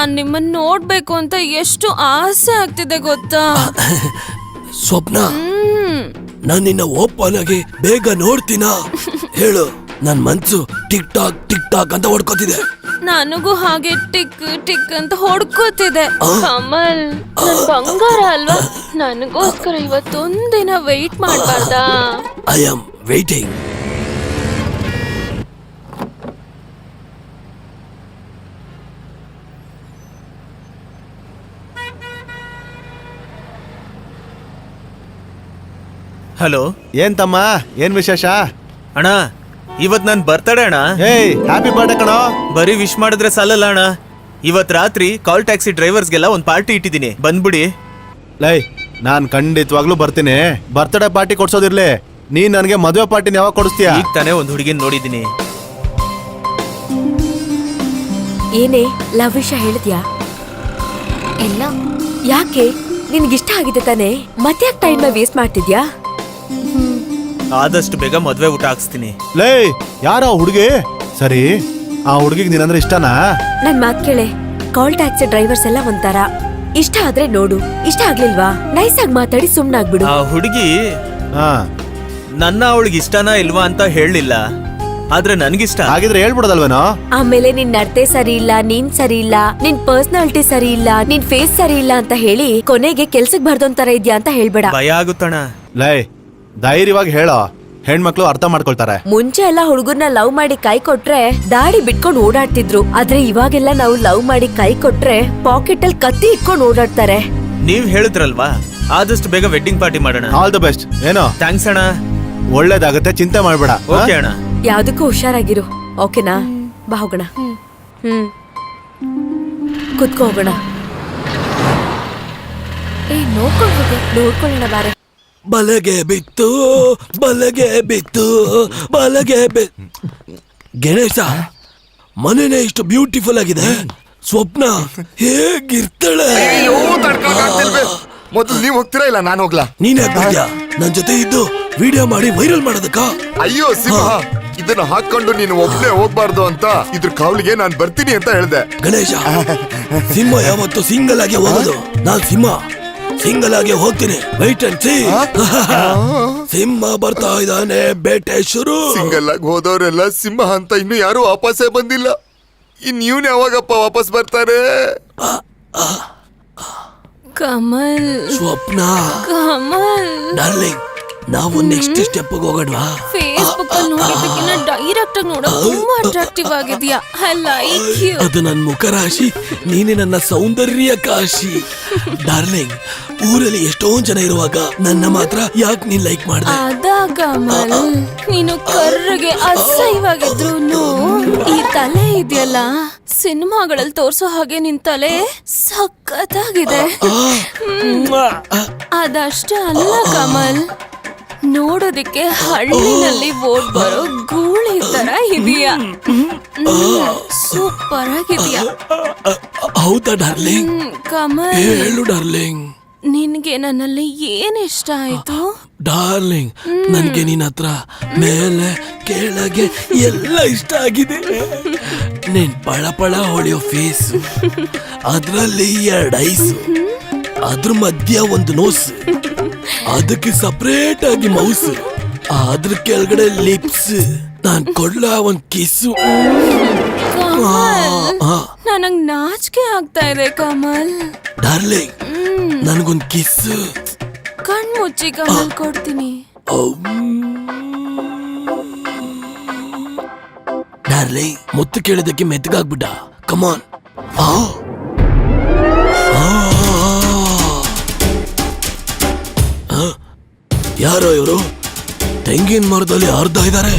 ನಾನ್ ನಿಮ್ಮನ್ನ ನೋಡ್ಬೇಕು ಅಂತ ಎಷ್ಟು ಆಸೆ ಆಗ್ತಿದೆ ಗೊತ್ತಾ. ಸ್ವಪ್ನ, ನಾನ್ ನಿನ್ನ ಓಪನ್ ಆಗಿ ಬೇಗ ನೋಡ್ತೀನ ಹೇಳು. ನನ್ ಮನ್ಸು ಟಿಕ್ ಟಾಕ್ ಅಂತ ಹೊಡ್ಕೋತಿದೆ. ನನಗೂ ಹಾಗೆ ಟಿಕ್ ಟಿಕ್ ಅಂತ ಹೊಡ್ಕೋತಿದೆ. ಕಮಲ್, ನನ್ ಬಂಗಾರ ಅಲ್ವಾ, ನನಗೋಸ್ಕರ ಇವತ್ತೊಂದಿನ ವೆಯ್ಟ್ ಮಾಡ್ಬಾರ್ದಾ? I am waiting. ಹಲೋ, ಏನ್ ತಮ್ಮ, ಏನ್ ವಿಶೇಷ? ಅಣ್ಣ ಇವತ್ ನನ್ ಬರ್ತಡೇ ಅಣ್ಣ. ಏಯ್, ಹ್ಯಾಪಿ ಬರ್ಡೇ ಕಣೋ. ಬರೀ ವಿಶ್ ಮಾಡಿದ್ರೆ ಸಾಲಲ್ಲ ಅಣ್ಣ, ಇವತ್ ರಾತ್ರಿ ಕಾಲ್ ಟ್ಯಾಕ್ಸಿ ಡ್ರೈವರ್ಸ್ಗೆಲ್ಲ ಒಂದ್ ಪಾರ್ಟಿ ಇಟ್ಟಿದ್ದೀನಿ, ಬಂದ್ಬಿಡಿ. ಲೈ, ನಾನ್ ಖಂಡಿತವಾಗ್ಲೂ ಬರ್ತೀನಿ. ಬರ್ತ್ಡೇ ಪಾರ್ಟಿ ಕೊಡ್ಸೋದಿರ್ಲಿ, ನೀನ್ ನನ್ಗೆ ಮದುವೆ ಪಾರ್ಟಿನ ಯಾವಾಗ ಕೊಡಿಸ್ತೀಯ? ಈಗ ತಾನೇ ಒಂದ್ ಹುಡುಗಿನ ನೋಡಿದೀನಿ. ಏನೇ ಲವ್ ವಿಷಯ ಹೇಳಿದ್ಯಾ? ಇಲ್ಲ. ಯಾಕೆ? ನಿನ್ಗಿಷ್ಟ ಆಗಿದೆ ತಾನೆ, ಮತ್ತೆ ಯಾಕೆ ಟೈಮ್ ವೇಸ್ಟ್ ಮಾಡ್ತಿದ್ಯಾ? ಆದಷ್ಟು ಬೇಗ ಮದ್ವೆ ಊಟ ಹಾಕ್ಸ್ತೀನಿ. ಲೈ, ಯಾರ ಹುಡುಗಿ? ಸರಿ, ಆ ಹುಡುಗಿಗೆ ನೀನಂದ್ರೆ ಇಷ್ಟನಾ? ನನ್ ಮಾತ್ ಕೇಳೆ, ಕಾಲ್ ಟ್ಯಾಕ್ಸಿ ಡ್ರೈವರ್ಸ್ ಎಲ್ಲ ಒಂಥರ. ಇಷ್ಟ ಆದ್ರೆ ನೋಡು, ಇಷ್ಟ ಆಗ್ಲಿಲ್ವಾ ನೈಸ್ ಆಗಿ ಮಾತಾಡಿ ಸುಮ್ನಾಗ್ಬಿಡು. ಆ ಹುಡುಗಿ ಹಾ, ನನ್ನ ಅವಳಿಗೆ ಇಷ್ಟನಾ ಇಲ್ವಾ ಅಂತ ಹೇಳಲಿಲ್ಲ, ಆದ್ರೆ ನನ್ಗಿಷ್ಟ. ಹಾಗಿದ್ರೆ ಹೇಳ್ಬಿಡೋದಲ್ವೇನೋ? ಆಮೇಲೆ ನಿನ್ ನಡತೆ ಸರಿ ಇಲ್ಲ, ನೀನ್ ಸರಿ ಇಲ್ಲ, ನಿನ್ ಪರ್ಸನಾಲಿಟಿ ಸರಿ ಇಲ್ಲ, ನಿನ್ ಫೇಸ್ ಸರಿ ಇಲ್ಲ ಅಂತ ಹೇಳಿ ಕೊನೆಗೆ ಕೆಲ್ಸಕ್ ಬರ್ದೊಂತರ ಇದ್ಯಾ ಅಂತ ಹೇಳ್ಬೇಡ. ಭಯ ಆಗುತ್ತಣ. ಲೈ, ಧೈರ್ಯವಾಗಿ ಹೇಳೋ, ಹೆಣ್ಮಕ್ಳು ಅರ್ಥ ಮಾಡ್ಕೊಳ್ತಾರೆ. ಮುಂಚೆ ಎಲ್ಲ ಹುಡುಗರ್ನ ಲವ್ ಮಾಡಿ ಕೈ ಕೊಟ್ರೆ ದಾಡಿ ಬಿಟ್ಕೊಂಡು ಓಡಾಡ್ತಿದ್ರು, ಆದ್ರೆ ಇವಾಗೆಲ್ಲ ನಾವು ಲವ್ ಮಾಡಿ ಕೈ ಕೊಟ್ರೆ ಪಾಕೆಟ್ ಅಲ್ಲಿ ಕತ್ತಿ ಇಟ್ಕೊಂಡು ಓಡಾಡ್ತಾರೆ. ನೀವ್ ಹೇಳಿದ್ರಲ್ವಾ, ಆದಷ್ಟು ಬೇಗ ವೆಡ್ಡಿಂಗ್ ಪಾರ್ಟಿ ಮಾಡೋಣ. All the best. ಏನೋ? ಥ್ಯಾಂಕ್ಸ್ ಅಣ್ಣ. ಒಳ್ಳೇದಾಗತ್ತೆ, ಚಿಂತೆ ಮಾಡ್ಬೇಡ. ಓಕೆ ಅಣ್ಣ. ಯಾವ್ದಕ್ಕೂ ಹುಷಾರಾಗಿರು, ಓಕೆನಾ? ಬಾ ಹೋಗೋಣ. ಕುತ್ಕೋ ಹೋಗೋಣ. ನೋಡ್ಕೊಳ್ಳೋಣ ಬಾರೆ. ಬಲಗೆ ಬಿತ್ತು, ಬಲಗೆ ಬಿತ್ತು, ಬಲಗೆ ಗಣೇಶ, ಮನೇನೆ ಇಷ್ಟು ಬ್ಯೂಟಿಫುಲ್ ಆಗಿದೆ, ಸ್ವಪ್ನ ಹೇಗಿರ್ತಾಳೆ? ಮೊದಲು ನೀವ್ ಹೋಗ್ತೀರಾ ಇಲ್ಲ ನಾನು ಹೋಗ್ಲಾ? ನೀನ್ ಯಾಕೆ ನನ್ ಜೊತೆ ಇದ್ದು ವಿಡಿಯೋ ಮಾಡಿ ವೈರಲ್ ಮಾಡೋದಕ್ಕ? ಅಯ್ಯೋ ಸಿಂಹ, ಇದನ್ನ ಹಾಕೊಂಡು ನೀನು ಒಬ್ನೇ ಹೋಗ್ಬಾರ್ದು ಅಂತ ಇದ್ರ ಕಾವಲಿಗೆ ನಾನ್ ಬರ್ತೀನಿ ಅಂತ ಹೇಳ್ದೆ. ಗಣೇಶ, ಸಿಂಹ ಯಾವತ್ತು ಸಿಂಗಲ್ ಆಗಿ ಹೋಗೋದು, ನಾನ್ ಸಿಂಗಲ್ ಆಗಿ ಹೋಗ್ತೀನಿ. White and sea. ಸಿಂಹ ಬರ್ತಾ ಇದ್ದಾನೆ, ಬೇಟೆ ಶುರು. ಸಿಂಗಲ್ ಆಗಿ ಹೋದವರೆಲ್ಲ ಸಿಂಹ ಅಂತ ಇನ್ನು ಯಾರು ವಾಪಸ್ಸೇ ಬಂದಿಲ್ಲ. ಇನ್ ಇವ್ನ ಯಾವಾಗಪ್ಪ ವಾಪಸ್ ಬರ್ತಾರೆ? ಕಮಲ್, ಸ್ವಪ್ನ, ಕಮಲ್, ಡಾರ್ಲಿಂಗ್, ನಾವು ನೆಕ್ಸ್ಟ್ ಸ್ಟೆಪ್ ಹೋಗೋಣವಾ? ಫೇಸ್ಬುಕ್ ಅಲ್ಲಿ ನೋಡಿದ್ದಕ್ಕಿಂತ ಡೈರೆಕ್ಟ್ ಆಗಿ ನೋಡೋದು ತುಂಬಾ ಅಟ್ರಾಕ್ಟಿವ್ ಆಗಿದ್ಯಾ. I like you. ಅದು ನನ್ನ ಮುಖ ರಾಶಿ, ನೀನೆ ನನ್ನ ಸೌಂದರ್ಯ ಕಾಶಿ. ಡಾರ್ಲಿಂಗ್, ಊರಲ್ಲಿ ಎಷ್ಟೊಂದ್ ಜನ ಇರುವಾಗ ನನ್ನ ಮಾತ್ರ ಯಾಕೆ ನೀನ್ ಲೈಕ್ ಮಾಡ್ದೆ? ಅದಾ ಕಮಲ್, ನೀನು ಕರ್ರಗೆ ಅಸಹ್ಯವಾಗಿದ್ರು ಈ ತಲೆ ಇದೆಯಲ್ಲ, ಸಿನಿಮಾಗಳಲ್ಲಿ ತೋರ್ಸೋ ಹಾಗೆ ನಿನ್ ತಲೆ ಸಖತ್ತಾಗಿದೆ. ಅದಷ್ಟೇ ಅಲ್ಲ ಕಮಲ್, ನೋಡೋದಿಕ್ಕೆ ಹಳ್ಳಿನಲ್ಲಿ ಓಡ್ ಬರೋ ಗೂಳಿ ತರ ಇದೆಯಾ. ಸೂಪರ್ ಆಗಿದೆಯಾ. ಹೌದಾ ಡಾರ್ಲಿಂಗ್? ಕಮಲ್, ಹೇಳು ಡಾರ್ಲಿಂಗ್, ನಿನ್ಗೆ ನನ್ನಲ್ಲಿ ಏನ್ ಇಷ್ಟ ಆಯ್ತು? ಡಾರ್ಲಿಂಗ್, ನನ್ಗೆ ನಿನ್ನ ಹತ್ರ ಮೇಲೆ ಕೆಳಗೆ ಎಲ್ಲ ಇಷ್ಟ ಆಗಿದೆ. ನೀನ್ ಪಳ ಪಳ ಹೊಳೆಯೋ ಫೇಸ್, ಅದ್ರಲ್ಲಿ 2 ಐಸ್, ಅದ್ರ ಮಧ್ಯ ಒಂದು ನೋಸ್, ಅದಕ್ಕೆ ಸಪರೇಟ್ ಆಗಿ ಮೌಸ್, ಅದ್ರ ಕೆಳಗಡೆ ಲಿಪ್ಸ್, ನಾನ್ ಕೊಡ್ಲ ಒಂದ್ ಕಿಸ್ಸು. ನನಗ್ ನಾಚಿಕೆ ಆಗ್ತಾ ಇದೆ ಕಮಲ್. Darling, ನನ್ಗೊಂದ್ kiss. ಕಣ್ ಮುಚ್ಚಿ ಕಮಲ್, ಕೊಡ್ತೀನಿ. ಡಾರ್ಲಿಂಗ್, ಮುತ್ತು ಕೇಳಿದಕ್ಕೆ ಮೆತ್ತಗಾಗ್ಬಿಟ್ಟ. ಕಮಾನ್. ಯಾರೋ ಇವರು ತೆಂಗಿನ ಮರದಲ್ಲಿ ಅರ್ಧ ಇದ್ದಾರೆ.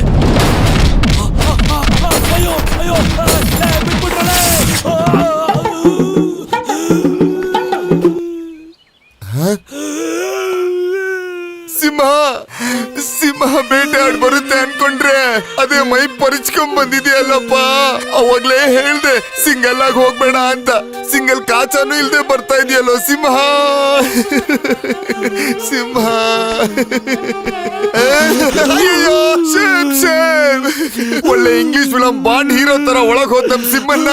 ಸಿಂಹ ಸಿಂಹ ಬೇಟೆ ಆಡ್ ಬರುತ್ತೆ ಅನ್ಕೊಂಡ್ರೆ ಅದೇ ಮೈ ಪರಿಚ್ಕೊಂಡ್ ಬಂದಿದೆಯಲ್ಲಪ್ಪ. ಅವಾಗ್ಲೇ ಹೇಳ್ದೆ ಸಿಂಗಲ್ ಆಗಿ ಹೋಗ್ಬೇಡ ಅಂತ. ಸಿಂಗಲ್ ಕಾಚಾನು ಇಲ್ದೆ ಬರ್ತಾ ಇದೆಯಲ್ಲೋ ಸಿಂಹ ಸಿಂಹ ಅಯ್ಯೋ ಶೇಮ್ ಶೇಮ್ ಒಳ್ಳೆ ಇಂಗ್ಲಿಷ್ ಫಿಲಂ ಬಾಂಡ್ ಹೀರೋ ತರ ಒಳಗ್ ಹೋದ್ ನಮ್ ಸಿಂಹನ್ನ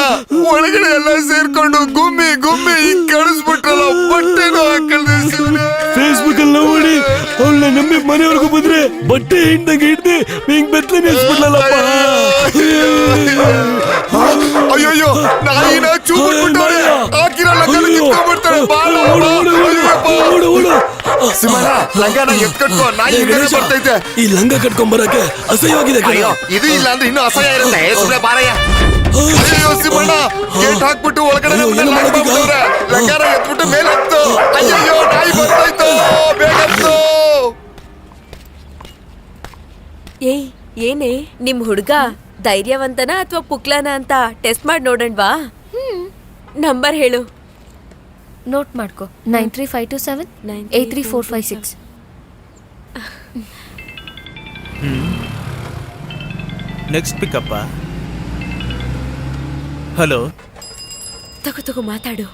ಒಳಗಡೆ ಎಲ್ಲ ಸೇರ್ಕೊಂಡು ಗುಮ್ಮಿ ಗುಮ್ಮಿ ಹಿಂಗ್ ಕಳಿಸ್ಬಿಟ್ರಲ್ಲ ಬಟ್ಟೆನೂ ಹಾಕಳ್ದೆ ಸಿಂಹ ಫೇಸ್ಬುಕ್ ಅಲ್ಲಿ ನೋಡಿ ಅವಳ ನಮ್ಮಿ ಮನೆವರೆಗೂ ಬಂದ್ರೆ ಬಟ್ಟೆ ಹಿಂದಾಗ ಹಿಡ್ದೆ ಹಿಂಗ್ ಬೆತ್ತಲೆ ನಿಲ್ಸ್ಬಿಡ್ಲಲ್ಲಪ್ಪ. ಅಯ್ಯೋ ನಾಯಿನ ಚೂಬಿಟ್ಬಿಟ್ಟವ್ರೆ ಹಾಕಿರಲ್ಲ ಕಿತ್ಕೊಂಡ್ಬಿಡ್ತಾರೆ ಸಿಂಹನ ಲಂಗನ ಎತ್ಕಟ್ಕೋ ನಾಯಿ ಹಿಂದೆ ಬರ್ತೈತೆ. ಈ ಲಂಗ ಕಟ್ಕೊಂಡ್ ಬರಕ್ಕೆ ಅಸಹ್ಯವಾಗಿದೆ ಕಣೋ. ಅಯ್ಯೋ ಇದು ಇಲ್ಲ ಅಂದ್ರೆ ಇನ್ನೂ ಅಸಹ್ಯ ಇರುತ್ತೆ ಸುಮ್ಮನೆ ಬಾರಯ್ಯ. ಅಯ್ಯೋ ಸಿಂಹಣ್ಣ ಗೇಟ್ ಹಾಕ್ಬಿಟ್ಟು ಒಳಗಡೆ ಲಂಗಾರ ಎತ್ಬಿಟ್ಟು ಮೇಲೆ ಹತ್ತು. ಅಯ್ಯಯ್ಯೋ ನಾಯಿ ಬರ್ತಾಯ್ತು ಬೇಗ ಹತ್ತು. ಏಯ್ ಏನೇ ನಿಮ್ ಹುಡ್ಗ ಧೈರ್ಯವಂತನ ಅಥವಾ ಪುಕ್ಲನ ಅಂತ ಟೆಸ್ಟ್ ಮಾಡಿ ನೋಡಣ್ವಾ? ನಂಬರ್ ಹೇಳು. ನೋಟ್ ಮಾಡ್ಕೊ 9352783456. ನೆಕ್ಸ್ಟ್ ಪಿಕಪ್ಪ. ಹಲೋ ತಗೋ ಮಾತಾಡು.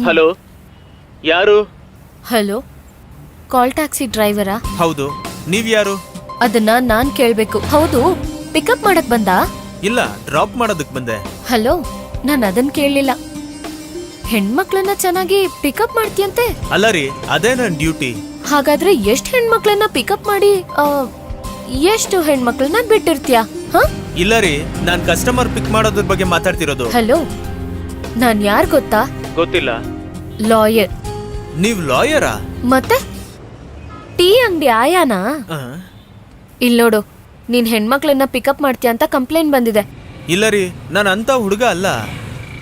ಹಲೋ ಯಾರು? ಹಲೋ, ಕಾಲ್ ಟ್ಯಾಕ್ಸಿ ಡ್ರೈವರಾ? ಹೌದು, ನೀವ್ ಯಾರು? ಅದನ್ನ ನಾನ್ ಕೇಳ್ಬೇಕು. ಹೌದು, ಪಿಕಪ್ ಮಾಡಕ್ ಬಂದಾ? ಇಲ್ಲ, ಡ್ರಾಪ್ ಮಾಡೋದಕ್ ಬಂದೆ. ಹಲೋ, ನಾನ್ ಅದನ್ ಕೇಳಲಿಲ್ಲ. ಹೆಣ್ಮಕ್ಳನ್ನ ಚೆನ್ನಾಗಿ ಪಿಕಪ್ ಮಾಡ್ತೀಯಂತೆ? ಅಲ್ಲ ರೀ, ಅದೇ ನನ್ ಡ್ಯೂಟಿ. ಹಾಗಾದ್ರೆ ಎಷ್ಟ್ ಹೆಣ್ಮಕ್ಳನ್ನ ಪಿಕಪ್ ಮಾಡಿ ಎಷ್ಟು ಹೆಣ್ಮಕ್ಳನ್ನ ಬಿಟ್ಟಿರ್ತೀಯ? ಇಲ್ಲ ರೀ, ನಾನ್ ಕಸ್ಟಮರ್ ಪಿಕ್ ಮಾಡೋದ್ರ ಬಗ್ಗೆ ಮಾತಾಡ್ತಿರೋದು. ಹಲೋ, ನಾನ್ ಯಾರ್ ಗೊತ್ತಾ? ಗೊತ್ತಿಲ್ಲ. ಲಾಯರ್. ನೀವ್ ಲಾಯರಾ? ಮತ್ತೆ ಟೀ ಅಂಗಡಿ ಆಯಾನಾ? ಇಲ್ ನೋಡು, ನೀನ್ ಹೆಣ್ಮಕ್ಳನ್ನ ಪಿಕಪ್ ಮಾಡ್ತೀಯ ಅಂತ ಕಂಪ್ಲೇಂಟ್ ಬಂದಿದೆ. ಇಲ್ಲ ರೀ, ನಾನ್ ಅಂತ ಹುಡುಗ ಅಲ್ಲ.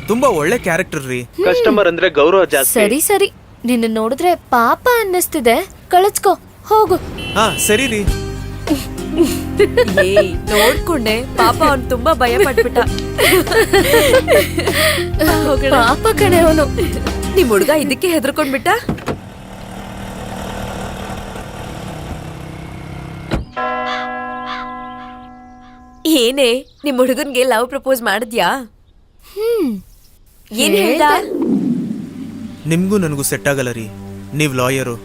ತುಂಬಾ ಒಳ್ಳೆ ಕ್ಯಾರೆಕ್ಟರ್ ರೀ. ಕಸ್ಟಮರ್ ಅಂದ್ರೆ ಗೌರವ ಜಾಸ್ತಿ. ಸರಿ ಸರಿ, ನಿನ್ನ ನೋಡಿದ್ರೆ ಪಾಪ ಅನ್ನಿಸ್ತಿದೆ, ಕಳಿಸ್ಕೊ ಹೋಗು. ಹಾ ಸರಿ ರೀ. ಏಯ್ ನೋಡ್ಕೊಂಡೆ, ಪಾಪ ಅವ್ನ್ ತುಂಬಾ ಭಯ ಪಟ್ಬಿಟ್ಟ. ಪಾಪ ಕಣೆ ಅವನು. ನಿಮ್ ಹುಡ್ಗ ಇದಕ್ಕೆ ಹೆದರ್ಕೊಂಡ್ಬಿಟ್ಟ. ಏನೇ ನಿಮ್ ಹುಡುಗನ್ಗೆ ಲವ್ ಪ್ರಪೋಸ್ ಮಾಡಿದ್ಯಾ? ಏನ್ ಹೇಳ್ದ? ನಿಮ್ಗೂ ನನಗೂ ಸೆಟ್ ಆಗಲ್ಲ ರೀ. ನೀವ್ ಲಾಯರು,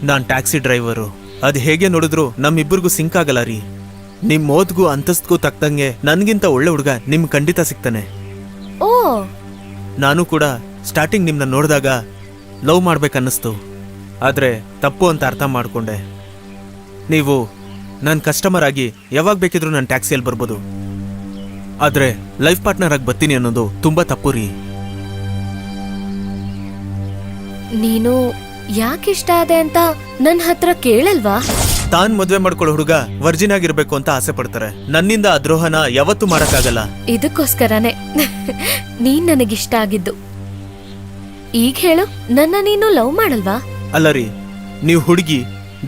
ನಾನ್ ಟ್ಯಾಕ್ಸಿ ಡ್ರೈವರು. ಅದ್ ಹೇಗೆ ನೋಡಿದ್ರು ನಮ್ಮಿಬ್ಬರಿಗೂ ಸಿಂಕ್ ಆಗಲ್ಲ ರೀ. ನಿಮ್ ಓದ್ಗೂ ಅಂತಸ್ತ್ಗೂ ತಕ್ಕಂಗೆ ನನ್ಗಿಂತ ಒಳ್ಳೆ ಹುಡುಗ ನಿಮ್ ಖಂಡಿತ ಸಿಗ್ತಾನೆ. ಓ, ನಾನು ಕೂಡ ಸ್ಟಾರ್ಟಿಂಗ್ ನಿಮ್ನ ನೋಡಿದಾಗ ಲವ್ ಮಾಡ್ಬೇಕನ್ನಿಸ್ತು. ಆದ್ರೆ ತಪ್ಪು ಅಂತ ಅರ್ಥ ಮಾಡ್ಕೊಂಡೆ. ನೀವು ನನ್ನ ಕಸ್ಟಮರ್ ಆಗಿ ಯಾವಾಗ ಬೇಕಿದ್ರು ನನ್ನ ಟ್ಯಾಕ್ಸಿಯಲ್ಲಿ ಬರ್ಬೋದು. ಆದ್ರೆ ಲೈಫ್ ಪಾರ್ಟ್ನರ್ ಆಗಿ ಬರ್ತೀನಿ ಅನ್ನೋದು ತುಂಬಾ ತಪ್ಪು ರೀ. ನೀನು ಯಾಕಿಷ್ಟ ಆದೆ ಅಂತ ನನ್ನ ಹತ್ರ ಕೇಳಲ್ವಾ? ತಾನ್ ಮದ್ವೆ ಮಾಡ್ಕೊಳ್ಳೋ ಹುಡುಗ ವರ್ಜಿನ್ ಆಗಿರ್ಬೇಕು ಅಂತ ಆಸೆ ಪಡ್ತಾರೆ. ನನ್ನಿಂದ ಆ ದ್ರೋಹನ ಯಾವತ್ತೂ ಮಾಡಕ್ಕಾಗಲ್ಲ. ಇದಕ್ಕೋಸ್ಕರನೇ ನೀನ್ ನನಗಿಷ್ಟ ಆಗಿದ್ದು. ಈಗ ಹೇಳು, ನನ್ನ ನೀನು ಲವ್ ಮಾಡಲ್ವಾ? ಅಲ್ಲ ರೀ, ನೀವು ಹುಡುಗಿ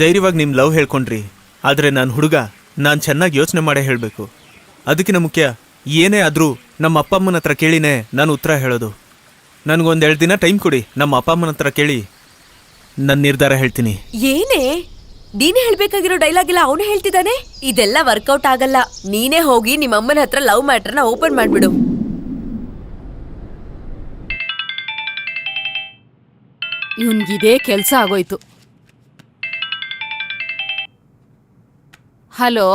ಧೈರ್ಯವಾಗಿ ನಿಮ್ ಲವ್ ಹೇಳ್ಕೊಂಡ್ರಿ. ಆದ್ರೆ ನಾನು ಹುಡುಗ, ನಾನ್ ಚೆನ್ನಾಗಿ ಯೋಚನೆ ಮಾಡೇ ಹೇಳ್ಬೇಕು. ಅದಕ್ಕಿಂತ ಮುಖ್ಯ ಏನೇ ಆದ್ರೂ ನಮ್ಮ ಅಪ್ಪ ಅಮ್ಮನ ಹತ್ರ ಕೇಳಿನೇ ನಾನು ಉತ್ತರ ಹೇಳೋದು. ನನ್ಗೊಂದೆರಡು ದಿನ ಟೈಮ್ ಕೊಡಿ, ನಮ್ಮ ಅಪ್ಪ ಅಮ್ಮನ ಹತ್ರ ಕೇಳಿ ನನ್ನ ನಿರ್ಧಾರ ಹೇಳ್ತೀನಿ. ಏನೇ ನೀನೇ ಹೇಳ್ಬೇಕಾಗಿರೋ ಡೈಲಾಗ್ ಇಲ್ಲ ಅವನು ಹೇಳ್ತಿದ್ದಾನೆ. ಇದೆಲ್ಲ ವರ್ಕೌಟ್ ಆಗಲ್ಲ. ನೀನೇ ಹೋಗಿ ನಿಮ್ಮ ಅಮ್ಮನ ಹತ್ರ ಲವ್ ಮ್ಯಾಟರ್ನ ಓಪನ್ ಮಾಡ್ಬಿಡು. ಇವನ್ಗಿದೇ ಕೆಲ್ಸ ಆಗೋಯ್ತು. ಹಲೋ,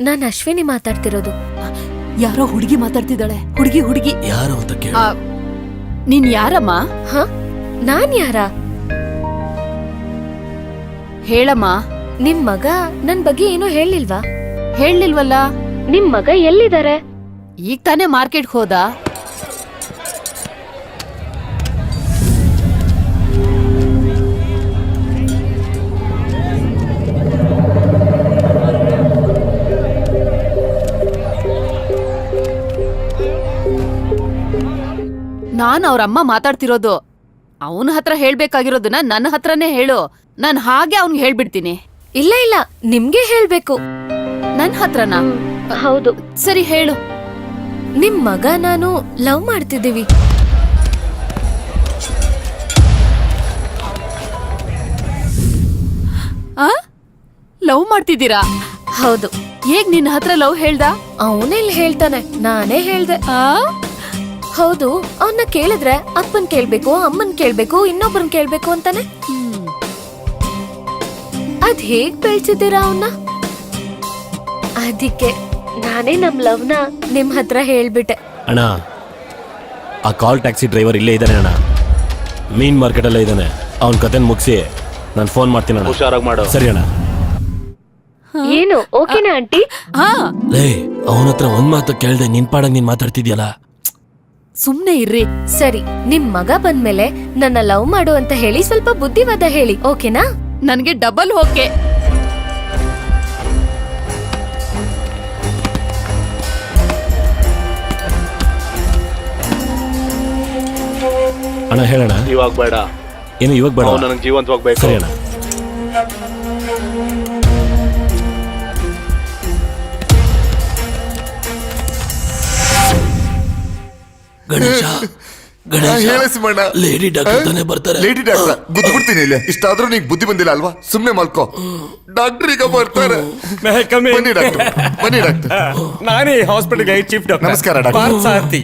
ನಾನು ಅಶ್ವಿನಿ ಮಾತಾಡ್ತಿರೋದು. ಯಾರೋ ಹುಡುಗಿ ಮಾತಾಡ್ತಿದ್ದಾಳೆ. ಹುಡುಗಿ ಯಾರು ಅಂತ ಕೇಳ. ನೀನ್ ಯಾರಮ್ಮ? ಹ, ನಾನ್ ಯಾರ? ಹೇಳಮ್ಮ. ನಿಮ್ ಮಗ ನನ್ ಬಗ್ಗೆ ಏನೂ ಹೇಳಿಲ್ವಾ? ಹೇಳಲಿಲ್ವಲ್ಲ. ನಿಮ್ ಮಗ ಎಲ್ಲಿದ್ದಾರೆ? ಈಗ ತಾನೇ ಮಾರ್ಕೆಟ್ಗೆ ಹೋದ. ನಾನು ಅವ್ರಮ್ಮ ಮಾತಾಡ್ತಿರೋದು. ಅವನ ಹತ್ರ ಹೇಳ್ಬೇಕಾಗಿರೋದನ್ನ ನನ್ನ ಹತ್ರನೇ ಹೇಳು. ನಾನು ಹಾಗೆ ಅವ್ನಿಗೆ ಹೇಳ್ಬಿಡ್ತೀನಿ. ಇಲ್ಲ ಇಲ್ಲ, ನಿಮ್ಗೆ ಹೇಳ್ಬೇಕು. ನನ್ನ ಹತ್ರನಾ? ಹೌದು. ಸರಿ ಹೇಳು. ನಿಮ್ ಮಗ ನಾನು ಲವ್ ಮಾಡ್ತಿದ್ದೀವಿ. ಲವ್ ಮಾಡ್ತಿದ್ದೀರಾ? ಹೌದು. ಹೇಗ್ ನಿನ್ನ ಹತ್ರ ಲವ್ ಹೇಳ್ದ? ಅವನೆಲ್ಲಿ ಹೇಳ್ತಾನೆ, ನಾನೇ ಹೇಳ್ದೆ. ಹೌದು, ಅವನ್ನ ಕೇಳಿದ್ರೆ ಅಪ್ಪನ್ ಕೇಳ್ಬೇಕು, ಅಮ್ಮನ್ ಕೇಳ್ಬೇಕು, ಇನ್ನೊಬ್ಬರನ್ ಕೇಳ್ಬೇಕು ಅಂತಾನೆ. ಅದ್ ಹೇಗ್ ಬೆಳ್ಸಿದ್ದೀರಾ ಅವನ್ನ? ಅದಕ್ಕೆ ನಾನೇ ನಮ್ ಲವ್ನ ನಿಮ್ ಹತ್ರ ಹೇಳ್ಬಿಟ್ಟೆ. ಅಣ್ಣ, ಆ ಕಾಲ್ ಟ್ಯಾಕ್ಸಿ ಡ್ರೈವರ್ ಇಲ್ಲೇ ಇದ್ದಾನೆ ಅಣ್ಣ, ಮೀನ್ ಮಾರ್ಕೆಟ್ ಅಲ್ಲೇ ಇದ್ದಾನೆ. ಅವನ ಕತೆ ಮುಗಿಸಿ ನಾನು ಫೋನ್ ಮಾಡ್ತೀನಿ ಅಣ್ಣ. ಹುಷಾರಾಗಿ ಮಾಡು. ಸರಿ ಅಣ್ಣ. ಏನು ಓಕೆನಾ ಆಂಟಿ? ಹಾ, ಲೇ, ಅವನ ಹತ್ರ ಒಂದ್ ಮಾತು ಕೇಳ್ದೆ ನಿನ್ ಪಾಡಂಗ್ ನೀನ್ ಮಾತಾಡ್ತಿದ್ಯಲ್ಲ. ಸುಮ್ನೆ ಇರ್ರಿ. ಸರಿ, ನಿಮ್ ಮಗ ಬಂದ್ಮೇಲೆ ನನ್ನ ಲವ್ ಮಾಡು ಅಂತ ಹೇಳಿ ಸ್ವಲ್ಪ ಬುದ್ಧಿವಾದ ಹೇಳಿ, ಓಕೆನಾ? ನನ್ಗೆ ಡಬಲ್ ಓಕೆ. ಅಣ್ಣ ಹೇಳಣ್ಣ. ಇವಾಗ ಬೇಡ, ಏನು ಇವಾಗ ಬೇಡ, ನನಗೆ ಜೀವಂತವಾಗ್ಬೇಕು. ಸರಿ ಅಣ್ಣ. ಗಣೇಶ, ಗಣೇಶ, ಹೇಳ ಸಿಂಹಣ್ಣ. ಲೇಡಿ ಡಾಕ್ಟರ್ ತಾನೇ ಬರ್ತಾರೆ. ಲೇಡಿ ಡಾಕ್ಟರ್ ಗುದ್ಬಿಡ್ತೀನಿ ಇಲ್ಲಿ. ಇಷ್ಟಾದ್ರೂ ನೀಗ್ ಬುದ್ಧಿ ಬಂದಿಲ್ಲ ಅಲ್ವಾ? ಸುಮ್ನೆ ಮಲ್ಕೋ. ಡಾಕ್ಟರ್ ಈಗ ಬರ್ತಾರೆ. ಬನ್ನಿ ಡಾಕ್ಟರ್, ಬನ್ನಿ ಡಾಕ್ಟರ್. ನಾನೇ ಹಾಸ್ಪಿಟಲ್ಗೆ ಚೀಫ್ ಡಾಕ್ಟರ್. ನಮಸ್ಕಾರ ಡಾಕ್ಟರ್. ಪಾರ್ಥ ಸಾರಥಿ,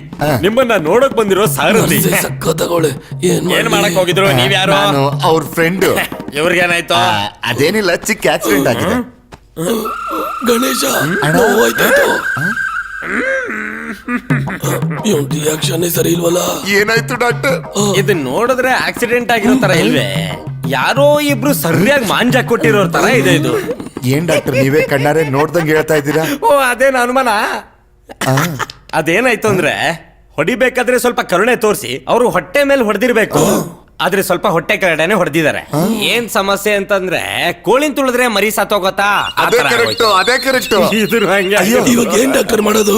ನಿಮ್ಮನ್ನ ನೋಡಕ್ ಬಂದಿರೋ ಸಾರಥಿ. ಸಕ್ಕತ್ತಾಗವ್ಳೆ. ಏನ್ ಮಾಡಕ್ ಹೋಗಿದ್ರು? ನೀವ್ ಯಾರು? ನಾನು ಅವ್ರ ಫ್ರೆಂಡ್. ಇವ್ರಿಗೇನಾಯ್ತು? ಅದೇನಿಲ್ಲ, ಚಿಕ್ಕ ಆಕ್ಸಿಡೆಂಟ್ ಆಗಿದೆ. ಗಣೇಶ, ನೋವಾಯ್ತಾಯ್ತು. ಇವ್ನ್ ರಿಯಾಕ್ಷನ್ ಸರಿ ಇಲ್ವಲ್ಲ? ಏನಾಯ್ತು ಡಾಕ್ಟರ್? ಇದನ್ನ ನೋಡಿದ್ರೆ ಆಕ್ಸಿಡೆಂಟ್ ಆಗಿರೋ ತರ ಇಲ್ವೇ? ಯಾರೋ ಇಬ್ರು ಸರಿಯಾಗಿ ಮಾಂಜ ಕೊಟ್ಟಿರೋ ತರ ಇದೆ ಇದು. ಏನ್ ಡಾಕ್ಟರ್, ನೀವೇ ಕಣ್ಣಾರೆ ನೋಡ್ದಂಗೆ ಹೇಳ್ತಾ ಇದ್ದೀರಾ? ಓ, ಅದೇನು ಅನುಮಾನ? ಅದೇನಾಯ್ತು ಅಂದ್ರೆ, ಹೊಡಿಬೇಕಾದ್ರೆ ಸ್ವಲ್ಪ ಕರುಣೆ ತೋರಿಸಿ ಅವರು ಹೊಟ್ಟೆ ಮೇಲೆ ಹೊಡೆದಿರ್ಬೇಕು, ಆದ್ರೆ ಸ್ವಲ್ಪ ಹೊಟ್ಟೆ ಕೆಳಗಡೆನೆ ಹೊಡೆದಿದ್ದಾರೆ. ಏನ್ ಸಮಸ್ಯೆ ಅಂತಂದ್ರೆ, ಕೋಳಿನ್ ತುಳಿದ್ರೆ ಮರಿ ಸತ್ತೋಗತ್ತಾ? ಅದೇ ಕರೆಕ್ಟ್, ಅದೇ ಕರೆಕ್ಟ್. ಇದ್ರು ಹಂಗೆ. ಇವಾಗ ಏನ್ ಡಾಕ್ಟರ್ ಮಾಡೋದು?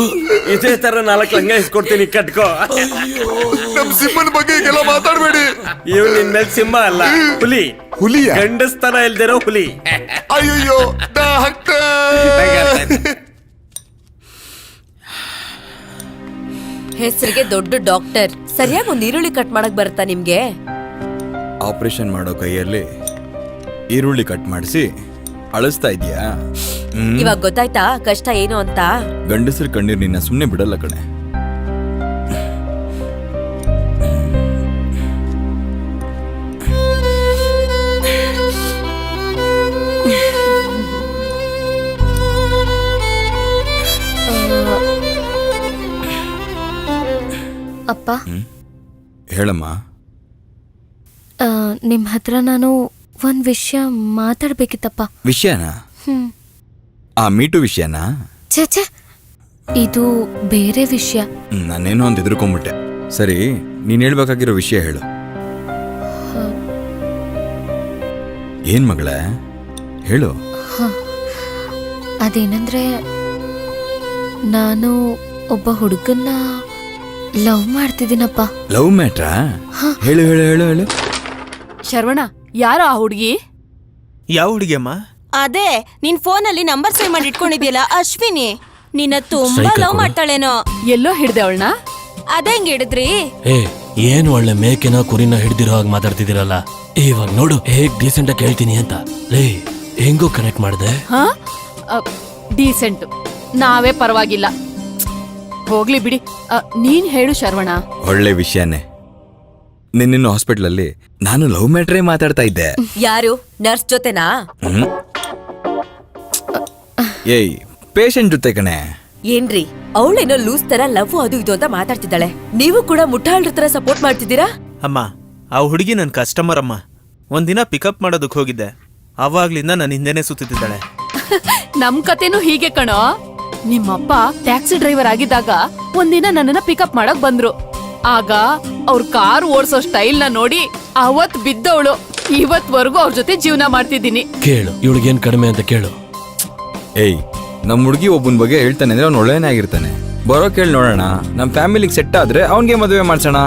ಇದೇ ತರ 4 ಲಂಗ ಇಸ್ಕೊಡ್ತೀನಿ, ಕಟ್ಕೋ. ನಮ್ ಸಿಂಹನ ಬಗ್ಗೆ ಈಗೆಲ್ಲ ಮಾತಾಡ್ಬೇಡಿ. ಇವ್ ನಿನ್ ಮೇಲೆ ಸಿಂಹ ಅಲ್ಲ, ಹುಲಿ. ಹುಲಿಯ? ಗಂಡಸ್ತನ ಇಲ್ದಿರೋ ಹುಲಿ. ಅಯ್ಯೋ ಡಾಕ್ಟರ್. ಹೆಸರಿಗೆ ದೊಡ್ಡ ಡಾಕ್ಟರ್, ಸರಿಯಾಗಿ ಒಂದ್ ಈರುಳ್ಳಿ ಕಟ್ ಮಾಡಕ್ ಬರುತ್ತಾ ನಿಮ್ಗೆ? ಆಪರೇಷನ್ ಮಾಡೋ ಕೈಯಲ್ಲಿ ಈರುಳ್ಳಿ ಕಟ್ ಮಾಡಿಸಿ ಅಳಿಸ್ತಾ ಇದೀಯಾ? ಇವಾಗ ಗೊತ್ತಾಯ್ತಾ ಕಷ್ಟ ಏನು ಅಂತ? ಗಂಡಸರ ಕಣ್ಣೀರ್ ನಿನ್ನ ಸುಮ್ಮನೆ ಬಿಡಲ್ಲ ಕಣೆ. ಅಪ್ಪ, ಹೇಳಮ್ಮ. ನಿಮ್ ಹತ್ರ ನಾನು ಒಂದ್ ವಿಷಯ ಮಾತಾಡ್ಬೇಕಿತ್ತಪ್ಪ. ವಿಷಯನಾ? ಆ ಮೀಟು ವಿಷಯನಾ? ಛೇ, ಇದು ಬೇರೆ ವಿಷಯ. ನಾನೇನೋ ಒಂದು ಎದುರ್ಕೊಂಡ್ಬಿಟ್ಟೆ. ಸರಿ, ನೀನ್ ಹೇಳ್ಬೇಕಾಗಿರೋ ವಿಷಯ ಹೇಳು. ಏನ್ ಮಗಳೇ, ಹೇಳು. ಅದೇನಂದ್ರೆ, ನಾನು ಒಬ್ಬ ಹುಡುಗನ್ನ ಲವ್ ಮಾಡ್ತಿದ್ದೀನಪ್ಪ. ಲವ್ ಮ್ಯಾಟ್ರಾ? ಹೇಳು ಹೇಳು ಹೇಳು ಹೇಳು. ಶರವಣ, ಯಾರ ಆ ಹುಡುಗಿ? ಯಾವ ಹುಡುಗಿಯಮ್ಮ? ಅದೇ ನಿನ್ ಫೋನಲ್ಲಿ ನಂಬರ್ ಸೇವ್ ಮಾಡಿ ಇಟ್ಕೊಂಡಿದ್ಯಲ್ಲ, ಅಶ್ವಿನಿ. ನಿನ್ನ ತುಂಬಾ ಲವ್ ಮಾಡ್ತಾಳೇನೋ. ಎಲ್ಲೋ ಹಿಡ್ದೆ ಅವಳನ್ನ? ಅದಂಗ್ ಹಿಡಿದ್ರಿ? ಏ, ಏನ್ ಒಳ್ಳೆ ಮೇಕೆನ ಕುರಿನ ಹಿಡ್ದಿರೋ ಹಾಗೆ ಮಾತಾಡ್ತಿದ್ದೀರಲ್ಲ. ಇವಾಗ ನೋಡು ಹೇಗ್ ಡೀಸೆಂಟ್ ಆಗಿ ಹೇಳ್ತೀನಿ ಅಂತ. ಲೇ, ಹೆಂಗೋ ಕನೆಕ್ಟ್ ಮಾಡ್ದೆ? ಹಾ, ಡೀಸೆಂಟ್ ನಾವೇ ಪರವಾಗಿಲ್ಲ. ಹೋಗ್ಲಿ ಬಿಡಿ. ನೀನ್ ಹೇಳು ಶರವಣ. ಒಳ್ಳೆ ವಿಷಯನೇ. ನಿನ್ನ ಹಾಸ್ಪಿಟಲ್ ನಾನು ಲವ್ ಮ್ಯಾಟ್ರೇ ಮಾತಾಡ್ತಾ ಇದ್ದೆ. ಯಾರು? ನರ್ಸ್ ಜೊತೆನಾ? ಏಯ್, ಪೇಷಂಟ್ ಜೊತೆ ಕಣೆ. ಏನ್ರಿ, ಅವಳೇನೋ ಲೂಸ್ ತರ ಲವ್ ಅದು ಇದು ಅಂತ ಮಾತಾಡ್ತಿದ್ದಾಳೆ, ನೀವು ಕೂಡ ಮುಟ್ಟಾಳ್ರ ತರ ಸಪೋರ್ಟ್ ಮಾಡ್ತಿದ್ದೀರಾ? ಅಮ್ಮ, ಆ ಹುಡುಗಿ ನನ್ನ ಕಸ್ಟಮರ್ ಅಮ್ಮ. ಒಂದಿನ ಪಿಕಪ್ ಮಾಡೋದಕ್ಕೆ ಹೋಗಿದ್ದೆ, ಅವಾಗ್ಲಿಂದ ನನ್ನ ಹಿಂದೆನೆ ಸುತ್ತಿದ್ದಾಳೆ. ನಮ್ ಕತೆನೂ ಹೀಗೆ ಕಣೋ. ನಿಮ್ಮಪ್ಪ ಟ್ಯಾಕ್ಸಿ ಡ್ರೈವರ್ ಆಗಿದ್ದಾಗ ಒಂದಿನ ನನ್ನನ್ನ ಪಿಕಪ್ ಮಾಡಕ್ ಬಂದ್ರು. ಆಗ ಅವ್ರ ಕಾರ್ ಓಡಿಸೋ ಸ್ಟೈಲ್ ನ ನೋಡಿ ಅವತ್ ಬಿದ್ದವಳು. ಇವತ್ವರೆಗೂ ಅವ್ರ ಜೊತೆ ಜೀವನ ಮಾಡ್ತಿದ್ದೀನಿ. ಕೇಳು, ಇವಳಿಗೇನ್ ಕಡಿಮೆ ಅಂತ ಕೇಳು. ಏಯ್, ನಮ್ ಹುಡುಗಿ ಒಬ್ಬನ ಬಗ್ಗೆ ಹೇಳ್ತಾನೆ ಅಂದ್ರೆ ಅವ್ನು ಒಳ್ಳೆನೇ ಆಗಿರ್ತಾನೆ. ಬರೋ ಕೇಳಿ ನೋಡೋಣ. ನಮ್ ಫ್ಯಾಮಿಲಿಗೆ ಸೆಟ್ ಆದ್ರೆ ಅವನ್ಗೆ ಮದುವೆ ಮಾಡ್ಸೋಣ.